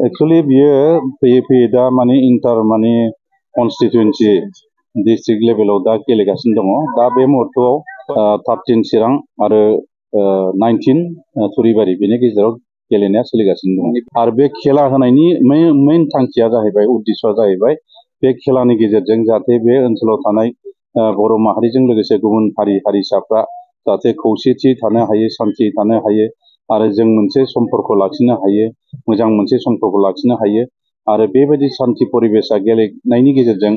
Actually बियो फैयै फैयै दा माने इन्टार माने कन्स्टिटुएन्सि डिस्ट्रिक्ट लेभेलाव दा गेलेगासिनो दङ। दा बे मुहूर्तआव 13 चिरां आरो 19 थुरिबारि बेनि गेजेराव गेलेनाया सोलिगासिनो दङ। आरो बे खेला होनायनि मेइन थांखिया जाहैबाय, उद्देश्यआ जाहैबाय बे खेलानि गेजेरजों जाहाथे बे ओनसोलाव थानाय बर' माहारिजों लोगोसे गुबुन हारि हारिसाफ्रा जाहाथे खौसेथि थानो हायो, सान्थि थानो हायो आरो जों मोनसे सम्पर्क लाखिनो हायो, मोजां मोनसे सम्पर्क लाखिनो हायो आरो बेबायदि सान्थि परिबेसा गेलेनायनि गेजेरजों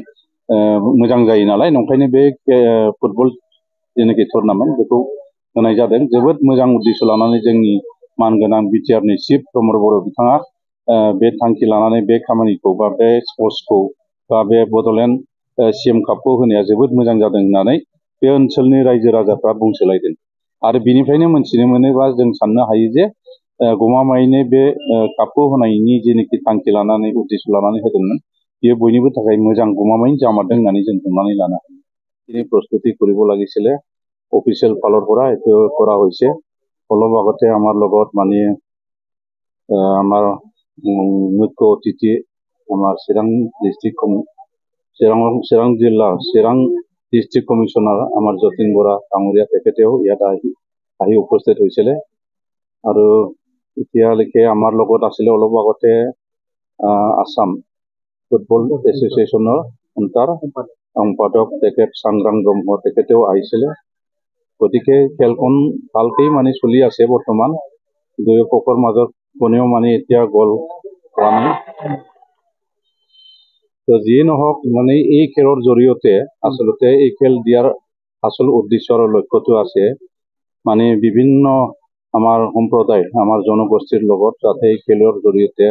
मोजां जायो नालाय, नंखायनो बे फुटबल जेनाखि टुर्नामेन्ट बेखौ होनाय जादों। जोबोद मोजां उद्देश्य लानानै जोंनि मानगोनां बिटिआरनि चिफ प्रमद बर' बिथाङा बे थांखि लानानै बे खामानिखौ बा बे स्पर्ट्सखौ बा बे बड'लेण्ड सिएम कापखौ होनाया जोबोद मोजां जादों होननानै बे ओनसोलनि रायजो राजाफ्रा बुंसोलायदों। आरो बिनिफ्रायनो मोनथिनो मोनो बा जों साननो हायो जे गमामायैनो बे कापखौ होनायनि जेनोखि थांखि लानानै उद्देश्य लानानै होदोंमोन, ये बयनिबो थाखाय मोजां गमामायैनो जामारदों होननानै जों हमनानै लानो हायो। তিনি প্রস্তুতি কৰিব লাগিছিলে, অফিচিয়েল ফালৰ পৰা এইটো কৰা হৈছে। অলপ আগতে আমাৰ লগত মানে আমাৰ মুখ্য অতিথি আমাৰ চিৰাং জিলা চিৰাং ডিষ্ট্ৰিক্ট কমিশ্যনাৰ আমাৰ যতীন বৰা ডাঙৰীয়া তেখেতেও ইয়াত আহি উপস্থিত হৈছিলে। আৰু এতিয়ালৈকে আমাৰ লগত আছিলে অলপ আগতে আসাম ফুটবল এছ'চিয়েশ্যনৰ সম্পাদক তেখেত চাংগ্ৰাং ব্ৰহ্ম তেখেতেও আহিছিলে। গতিকে খেলখন ভালকেই মানে চলি আছে বৰ্তমান। দুয়ো পক্ষৰ মাজত কোনেও মানে এতিয়া গ'ল হোৱা নাই। তো যিয়ে নহওক মানে এই খেলৰ জৰিয়তে আচলতে এই খেল দিয়াৰ আচল উদ্দেশ্য আৰু লক্ষ্যটো আছে মানে বিভিন্ন আমাৰ সম্প্ৰদায়, আমাৰ জনগোষ্ঠীৰ লগত যাতে এই খেলৰ জৰিয়তে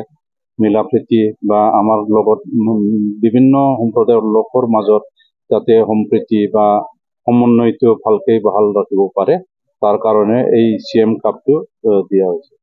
মিলা প্ৰীতি বা আমাৰ লগত বিভিন্ন সম্প্ৰদায়ৰ লোকৰ মাজত যাতে সম্প্ৰীতি বা সমন্বয়টো ভালকৈ বহাল ৰাখিব পাৰে, তাৰ কাৰণে এই চিএম কাপটো দিয়া হৈছে।